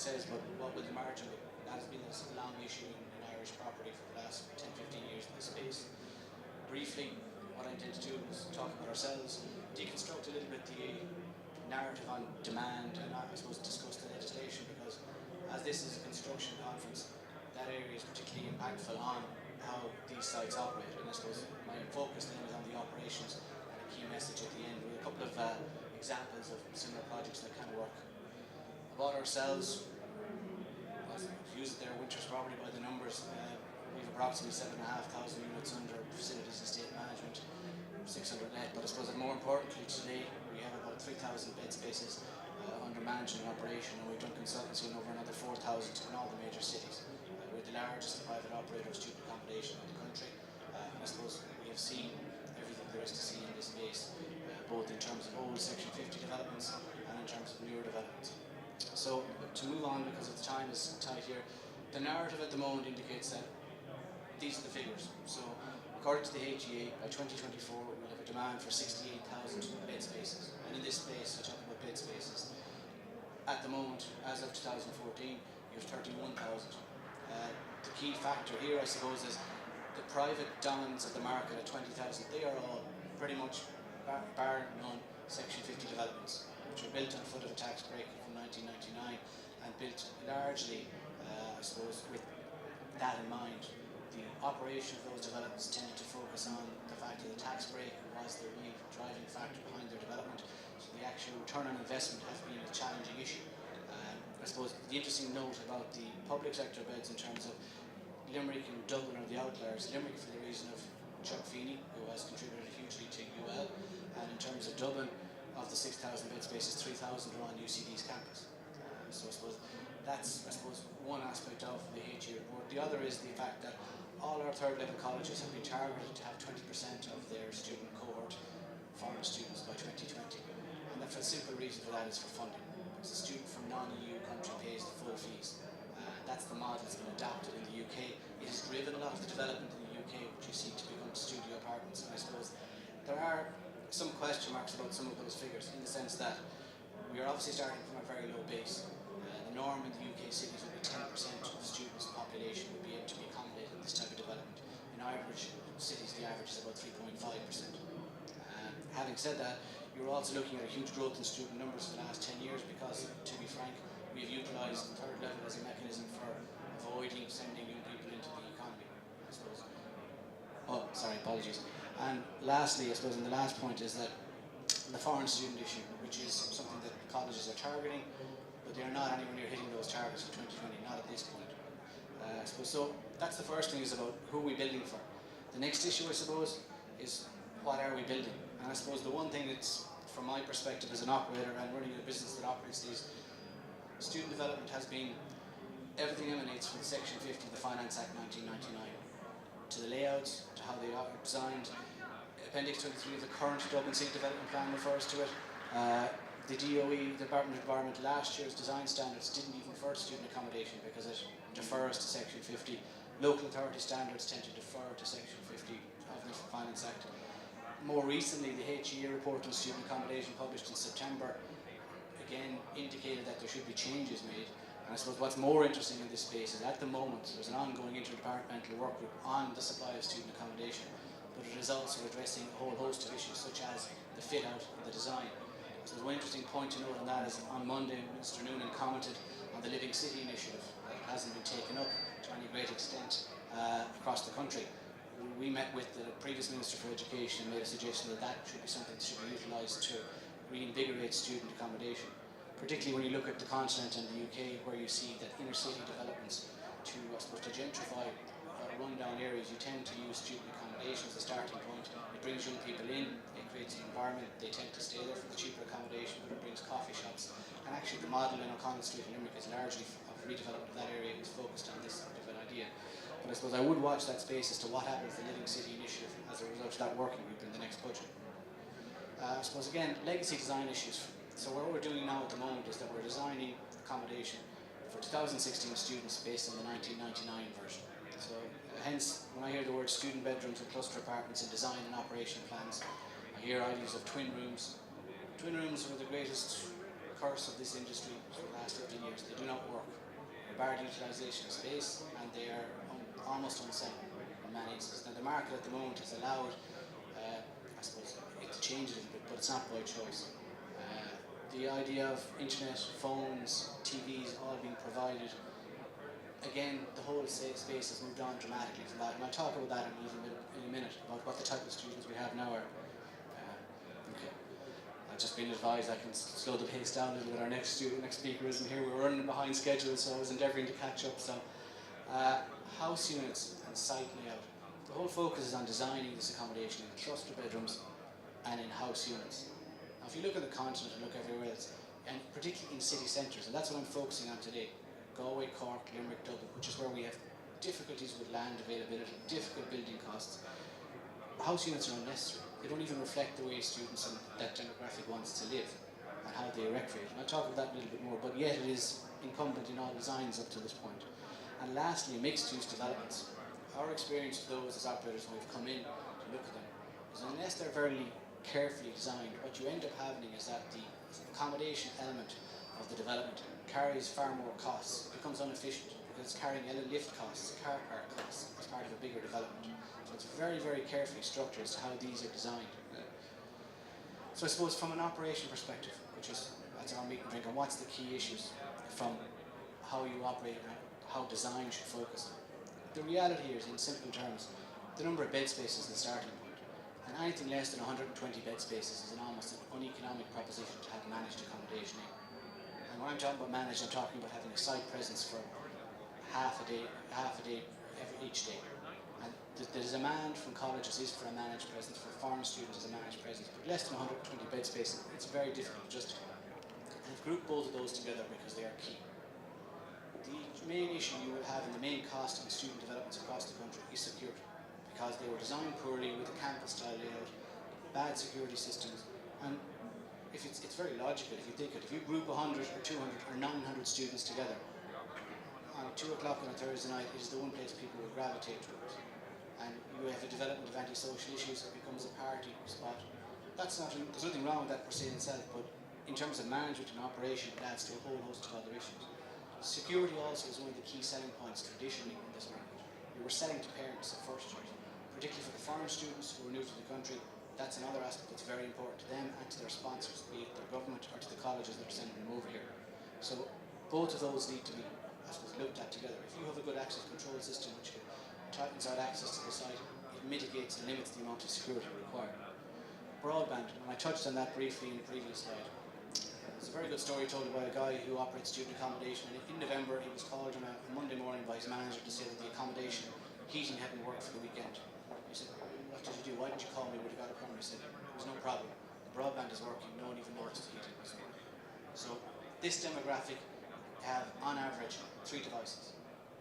says, but what will the margin be? That has been a long issue in Irish property for the last 10, 15 years in this space. Briefly, what I intend to do is talk about ourselves, deconstruct a little bit the narrative on demand, and I suppose discuss the legislation, because as this is a construction conference, that area is particularly impactful on how these sites operate. And I suppose my focus then is on the operations and a key message at the end with a couple of examples of similar projects that kind of work. About ourselves, I've used their Winters property by the numbers. We have approximately 7,500 units under facilities and state management, 600 net, but I suppose that more importantly today we have about 3,000 bed spaces under management and operation, and we've done consultancy in over another 4,000 in all the major cities. We're the largest private operator of student accommodation in the country, and I suppose we have seen everything there is to see in this space, both in terms of old Section 50 developments and in terms of newer developments. So to move on, because the time is tight here, the narrative at the moment indicates that these are the figures. So according to the HEA, by 2024 we'll have a demand for 68,000 bed spaces. And in this space, I talk about bed spaces. At the moment, as of 2014, you have 31,000. The key factor here, I suppose, is the private dominance of the market at 20,000. They are all pretty much, bar none, Section 50 developments, which were built on foot of a tax break from 1999 and built largely, I suppose, with that in mind. The operation of those developments tended to focus on the fact that the tax break was the real driving factor behind their development. So the actual return on investment has been a challenging issue. I suppose the interesting note about the public sector beds in terms of Limerick and Dublin are the outliers. Limerick for the reason of Chuck Feeney, who has contributed hugely to UL, and in terms of Dublin, of the 6,000 bed spaces, 3,000 are on UCD's campus. So I suppose that's one aspect of the HE report. The other is the fact that all our third level colleges have been targeted to have 20% of their student cohort foreign students by 2020. And the simple reason for that is for funding. Because a student from non-EU country pays the full fees. That's the model that's been adopted in the UK. It has driven a lot of the development in the UK, which you see to become studio apartments. And I suppose there are some question marks about some of those figures, in the sense that we are obviously starting from a very low base. The norm in the UK cities would be 10% of students' population would be able to be accommodated in this type of development. In Irish cities, the average is about 3.5%. Having said that, you're also looking at a huge growth in student numbers for the last 10 years because, to be frank, we've utilised the third level as a mechanism for avoiding sending young people into the economy, I suppose. Oh, sorry, apologies. And lastly, I suppose, and the last point is that the foreign student issue, which is something that colleges are targeting, but they are not anywhere near hitting those targets for 2020, not at this point. I suppose, so that's the first thing, is about who are we building for. The next issue, I suppose, is what are we building? And I suppose the one thing that's, from my perspective as an operator and running a business that operates these, student development has been, everything emanates from Section 50 of the Finance Act 1999, to the layouts, to how they are designed. Appendix 23 of the current Dublin City Development Plan refers to it. The DOE, the Department of Environment, last year's design standards didn't even refer to student accommodation because it defers to Section 50. Local authority standards tend to defer to Section 50 of the Finance Act. More recently, the HEA report on student accommodation, published in September, again indicated that there should be changes made. And I suppose what's more interesting in this space is, at the moment, there's an ongoing interdepartmental work group on the supply of student accommodation, but it is also addressing a whole host of issues such as the fit out and the design. So there's one interesting point to note on that is, on Monday, Mr. Noonan commented on the Living City initiative that hasn't been taken up to any great extent across the country. We met with the previous Minister for Education and made a suggestion that that should be something that should be utilised to reinvigorate student accommodation. Particularly when you look at the continent and the UK, where you see that inner city developments to, I suppose, to gentrify rundown areas, you tend to use student accommodation as a starting point. It brings young people in, it creates an environment, they tend to stay there for the cheaper accommodation, but it brings coffee shops. And actually the model in O'Connell Street in Limerick is largely of redevelopment of that area, is focused on this sort of an idea. But I suppose I would watch that space as to what happens to the Living City initiative as a result of that working group in the next budget. I suppose again, legacy design issues. So what we're doing now at the moment is that we're designing accommodation for 2016 students based on the 1999 version. So hence, when I hear the word student bedrooms and cluster apartments in design and operation plans, I hear ideas of twin rooms. Twin rooms were the greatest curse of this industry for the last 15 years. They do not work. They're bad utilisation of space, and they are almost unsound in many instances. Now the market at the moment has allowed, I suppose, it to change a little bit, but it's not by choice. The idea of internet, phones, TVs all being provided, again, the whole space has moved on dramatically from that, and I'll talk about that in a minute, about what the type of students we have now are. Okay. I've just been advised I can slow the pace down a little bit. Our next speaker isn't here. We're running behind schedule, so I was endeavouring to catch up. So, house units and site layout. The whole focus is on designing this accommodation in cluster bedrooms and in house units. Now, if you look at the continent and look everywhere else, and particularly in city centres, and that's what I'm focusing on today, Galway, Cork, Limerick, Dublin, which is where we have difficulties with land availability, difficult building costs. House units are unnecessary. They don't even reflect the way students and that demographic wants to live and how they recreate. And I'll talk about that a little bit more, but yet it is incumbent in all designs up to this point. And lastly, mixed-use developments. Our experience with those as operators when we've come in to look at them is unless they're very carefully designed, what you end up having is that the accommodation element of the development carries far more costs. It becomes inefficient because it's carrying lift costs, car park costs as part of a bigger development. So it's very, very carefully structured as to how these are designed. So I suppose from an operation perspective, which is, that's our meat and drink, and what's the key issues from how you operate and how design should focus. The reality here is, in simple terms, the number of bed spaces is the starting point. And anything less than 120 bed spaces is almost an uneconomic proposition to have managed accommodation in. And when I'm talking about managed, I'm talking about having a site presence for half a day each day. And the demand from colleges is for a managed presence, for foreign students is a managed presence, but less than 120 bed spaces, it's very difficult to justify. And I've grouped both of those together because they are key. The main issue you will have and the main cost in student developments across the country is security, because they were designed poorly with a campus-style layout, bad security systems, and if it's very logical if you think it. If you group 100 or 200 or 900 students together on 2 o'clock on a Thursday night, it is the one place people will gravitate towards. And you have a development of antisocial issues, it becomes a party spot. There's nothing wrong with that per se in itself, but in terms of management and operation, it adds to a whole host of other issues. Security also is one of the key selling points traditionally in this market. We were selling to parents at first years, particularly for the foreign students who are new to the country. That's another aspect that's very important to them and to their sponsors, be it their government or to the colleges that are sending them over here. So both of those need to be, I suppose, looked at together. If you have a good access control system which tightens out access to the site, it mitigates and limits the amount of security required. Broadband, and I touched on that briefly in the previous slide. There's a very good story told by a guy who operates student accommodation, and in November he was called on a Monday morning by his manager to say that the accommodation heating hadn't worked for the weekend. He said, "What did you do? Why didn't you call me? Would have got a plumber." He said, "There was no problem. The broadband is working. No one even noticed the heating wasn't working." So this demographic have, on average, 3 devices.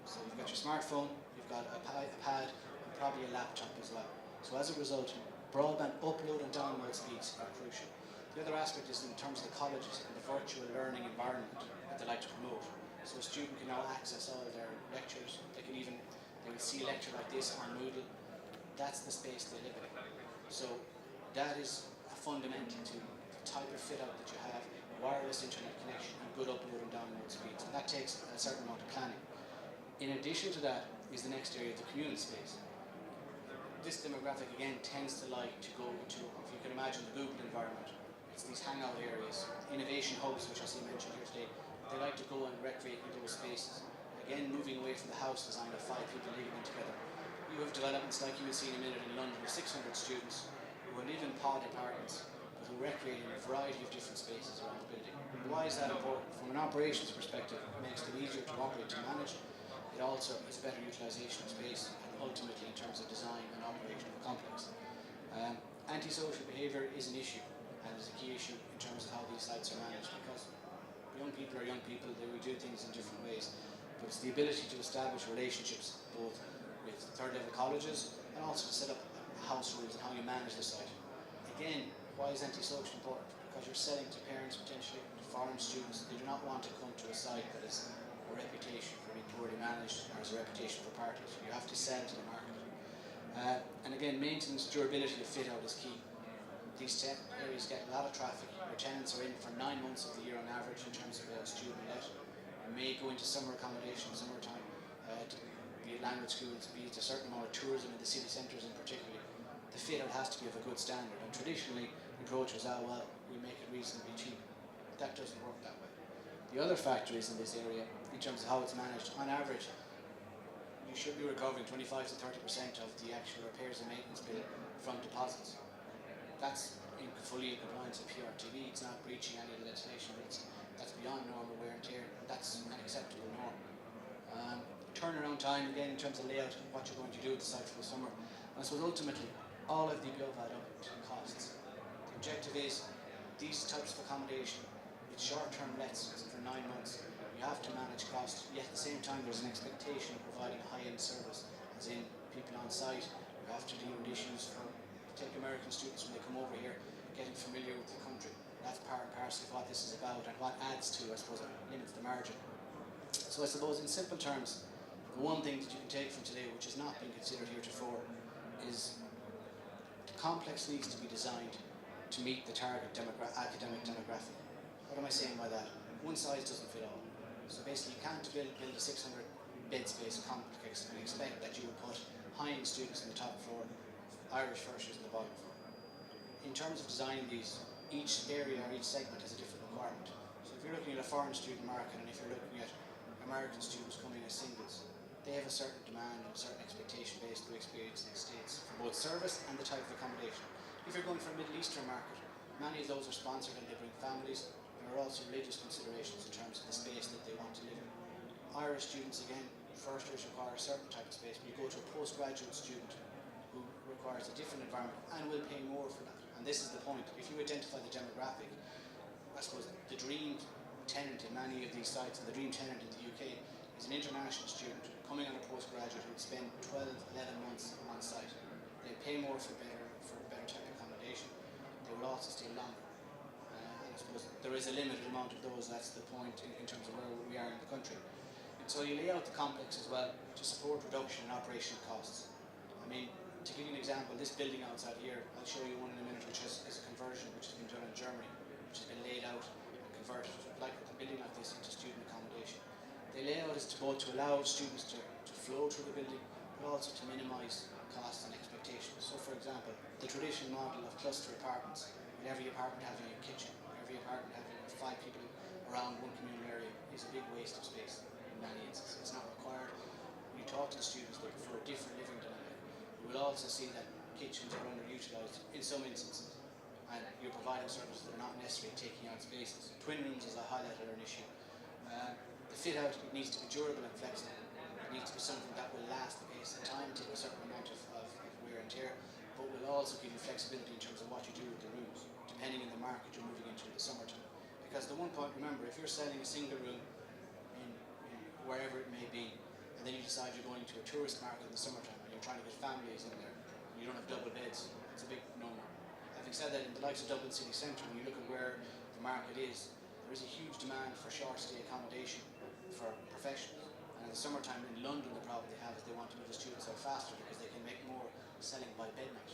So you've got your smartphone, you've got a pad, and probably a laptop as well. So as a result, broadband upload and download speeds are crucial. The other aspect is in terms of the colleges and the virtual learning environment that they like to promote. So a student can now access all their lectures. They will see a lecture like this on Moodle. That's the space they live in. So that is a fundamental to the type of fit out that you have, wireless internet connection and good upload and download speeds. And that takes a certain amount of planning. In addition to that is the next area of the communal space. This demographic again tends to like to go to, if you can imagine the Google environment, it's these hangout areas, innovation hubs, which I see mentioned here today. They like to go and recreate in those spaces. Again, moving away from the house design of 5 people living in together. You have developments like you will see in a minute in London with 600 students who live in pod apartments, but who recreate in a variety of different spaces around the building. Why is that important? From an operations perspective, it makes them easier to operate, to manage. It also is better utilisation of space, and ultimately in terms of design and operation of the complex. Antisocial behaviour is an issue, and is a key issue in terms of how these sites are managed, because young people are young people, they will do things in different ways. But it's the ability to establish relationships both with third level colleges and also to set up house rules and how you manage the site. Again, why is antisocial important? Because you're selling to parents potentially, to foreign students. They do not want to come to a site that has a reputation for being poorly managed or has a reputation for parties. You have to sell to the market. And again, maintenance, durability of fit out is key. These areas get a lot of traffic. Your tenants are in for 9 months of the year on average in terms of student let. You may go into summer accommodation, summertime, be it language schools, be it a certain amount of tourism in the city centres in particular. The fit out has to be of a good standard, and traditionally the approach was, well, we make it reasonably cheap. That doesn't work that way. The other factor is in this area, in terms of how it's managed, on average, you should be recovering 25 to 30% of the actual repairs and maintenance bill from deposits. That's fully in compliance with PRTV. It's not breaching any of the legislation, but that's beyond normal wear and tear. That's an acceptable norm. Turnaround time, again, in terms of layout, what you're going to do at the site for the summer. And I suppose ultimately, all of the above add up to costs. The objective is these types of accommodation, it's short-term lets for 9 months. You have to manage costs, yet at the same time there's an expectation of providing a high-end service, as in people on site. You have to deal with issues for, take American students when they come over here, getting familiar with the country. That's part and parcel of what this is about, and what adds to, I suppose, limits the margin. So I suppose in simple terms, the one thing that you can take from today, which has not been considered heretofore, is the complex needs to be designed to meet the target academic demographic. What am I saying by that? One size doesn't fit all. So basically you can't build a 600 bed space complex and expect that you would put high-end students on the top floor, Irish firsters on the bottom floor. In terms of designing these, each area or each segment has a different requirement. So if you're looking at a foreign student market, and if you're looking at American students coming as singles, they have a certain demand and a certain expectation based on experience in the States for both service and the type of accommodation. If you're going for a Middle Eastern market, many of those are sponsored and they bring families. There are also religious considerations in terms of the space that they want to live in. Irish students, again, firsters require a certain type of space, but you go to a postgraduate student who requires a different environment and will pay more for that. And this is the point. If you identify the demographic, I suppose the dream tenant in many of these sites, and the dream tenant in the UK, is an international student coming on a postgraduate who would spend 12, 11 months on site. They pay more for better type of accommodation. They will also stay longer. And I suppose there is a limited amount of those. That's the point in terms of where we are in the country. And so you lay out the complex as well to support reduction in operational costs. I mean, to give you an example, this building outside here, I'll show you one in a minute, which is a conversion which has been done in Germany, which has been laid out and converted, like a building like this, into student accommodation. The layout is both to allow students to flow through the building, but also to minimise costs and expectations. So for example, the traditional model of cluster apartments, with every apartment having a kitchen, every apartment having 5 people around one communal area, is a big waste of space in many instances. It's not required. When you talk to the students, they prefer a different living dynamic. You will also see that kitchens are underutilised in some instances, and you're providing services that are not necessarily taking out spaces. Twin rooms, as I highlighted, are an issue. The fit out, it needs to be durable and flexible. It needs to be something that will last the pace of time, take a certain amount of wear and tear, but will also give you flexibility in terms of what you do with the rooms, depending on the market you're moving into in the summertime. Because the one point, remember, if you're selling a single room in wherever it may be, and then you decide you're going to a tourist market in the summertime and you're trying to get families in there, and you don't have double beds, it's a big no-no. Having said that, in the likes of Dublin city centre, when you look at where the market is, there is a huge demand for short stay accommodation for professionals. And in the summertime in London, the problem they have is they want to move the students out faster because they can make more selling by bed night.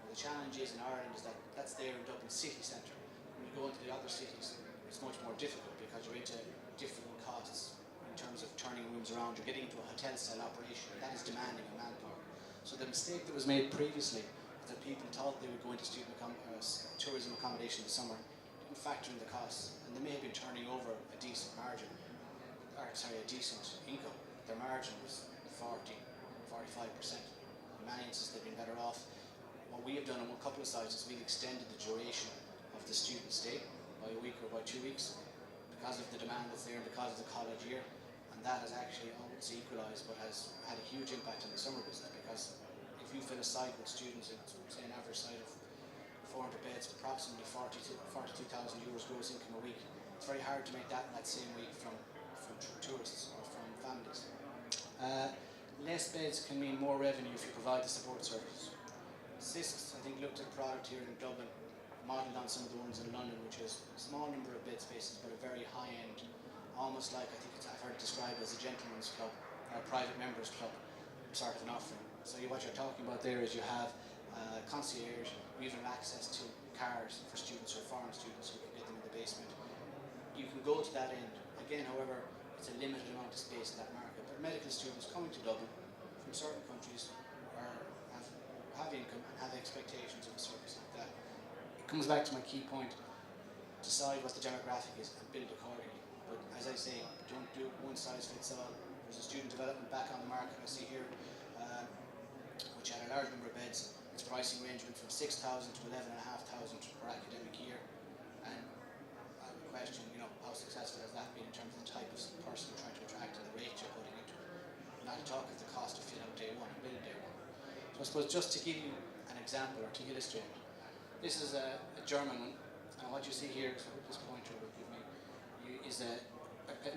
And the challenge is in Ireland is that that's there in Dublin city centre. When you go into the other cities, it's much more difficult because you're into different costs in terms of turning rooms around. You're getting into a hotel style operation, and that is demanding of manpower. So the mistake that was made previously was that people thought they would go into tourism accommodation in the summer, didn't factor in the costs, and they may have been turning over a decent margin, a decent income. Their margin was 40, 45%. In many instances they've been better off. What we have done on a couple of sites is we've extended the duration of the student stay by a week or by 2 weeks because of the demand that's there and because of the college year, and that has actually almost equalised but has had a huge impact on the summer business, because if you fill a site with students in, say, an average site of 400 beds, approximately 42,000 euros gross income a week, it's very hard to make that in that same week from tourists or from families. Less beds can mean more revenue if you provide the support services. CISCs, I think, looked at a product here in Dublin, modelled on some of the ones in London, which is a small number of bed spaces but a very high end, almost like, I think I've heard it described as a gentleman's club or a private members club sort of an offering. So what you're talking about there is you have concierge. We even have access to cars for students or foreign students who can get them in the basement. You can go to that end. Again, however, it's a limited amount of space in that market. But medical students coming to Dublin from certain countries have income and have expectations of a service like that. It comes back to my key point: decide what the demographic is and build accordingly. But as I say, don't do one size fits all. There's a student development back on the market I see here, which had a large number of beds. Its pricing range went from 6,000 to 11,500 per academic year. And I would question, how successful has that been in terms of the type of person you're trying to attract and the rate you're putting into it. Not to talk of the cost of fit out day one and build day one. So I suppose just to give you an example or to illustrate, this is a German one, and what you see here, so this pointer will give me, is an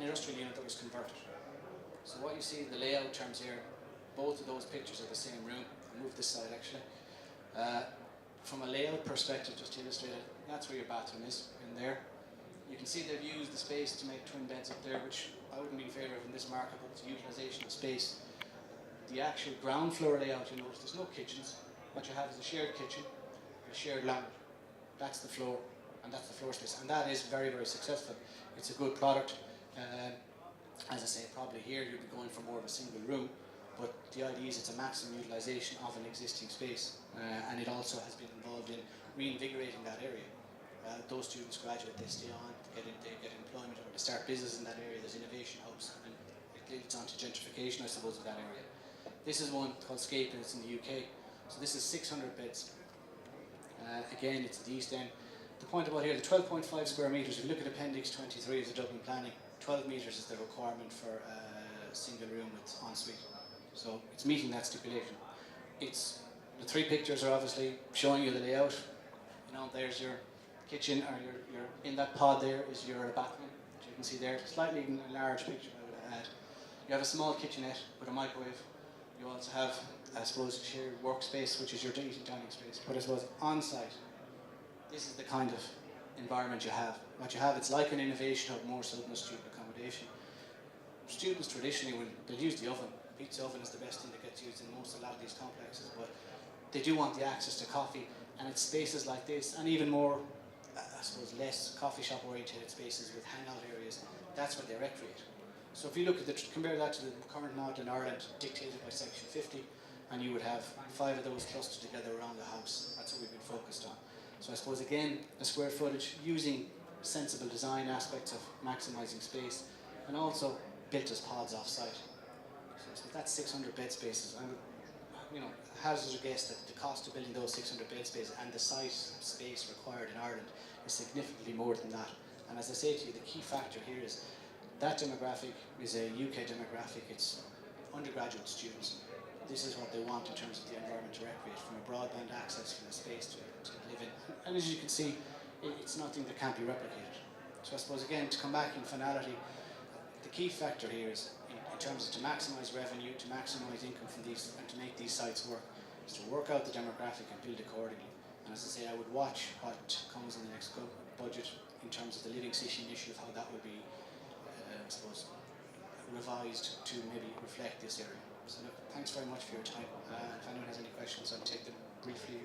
industrial unit that was converted. So what you see in the layout terms here, both of those pictures are the same room. I'll move this side actually. From a layout perspective, just to illustrate it, that's where your bathroom is, in there. You can see they've used the space to make twin beds up there, which I wouldn't be in favour of in this market, but it's utilisation of space. The actual ground floor layout, you notice there's no kitchens. What you have is a shared kitchen, a shared lounge. That's the floor, and that's the floor space, and that is very, very successful. It's a good product. As I say, probably here you'd be going for more of a single room, but the idea is it's a maximum utilisation of an existing space, and it also has been involved in reinvigorating that area. Those students graduate, they stay on, they get employment, or they start business in that area. There's innovation hubs, and it leads on to gentrification, I suppose, of that area. This is one called Scape, and it's in the UK. So this is 600 beds. Again, it's at the East End. The point about here, the 12.5 square metres, if you look at Appendix 23 of the Dublin Planning, 12 metres is the requirement for a single room with ensuite. So it's meeting that stipulation. The three pictures are obviously showing you the layout. There's your kitchen, or your in that pod there is your bathroom, which you can see there. Slightly enlarged picture I would add. You have a small kitchenette with a microwave. You also have, I suppose, shared workspace, which is your eating dining space. But I suppose on site, this is the kind of environment you have. What you have, it's like an innovation hub more so than a student accommodation. Students traditionally, they'll use the oven. Pizza oven is the best thing that gets used in a lot of these complexes, but they do want the access to coffee, and it's spaces like this, and even more, I suppose, less coffee shop oriented spaces with hangout areas. That's what they recreate. So if you look at compare that to the current model in Ireland dictated by Section 50, and you would have 5 of those clustered together around the house. That's what we've been focused on. So I suppose again, the square footage, using sensible design aspects of maximising space, and also built as pods off-site. So that's 600 bed spaces. I would, hazard a guess that the cost of building those 600 bed spaces and the site space required in Ireland is significantly more than that. And as I say to you, the key factor here is that demographic is a UK demographic. It's undergraduate students. This is what they want in terms of the environment to recreate, from a broadband access, from a space to live in. And as you can see, it's nothing that can't be replicated. So I suppose again, to come back in finality, the key factor here is in terms of to maximise revenue, to maximise income from these, and to make these sites work, is to work out the demographic and build accordingly. And as I say, I would watch what comes in the next budget in terms of the living city initiative, how that will be, I suppose, revised to maybe reflect this area. So look, thanks very much for your time. If anyone has any questions, I'll take them briefly.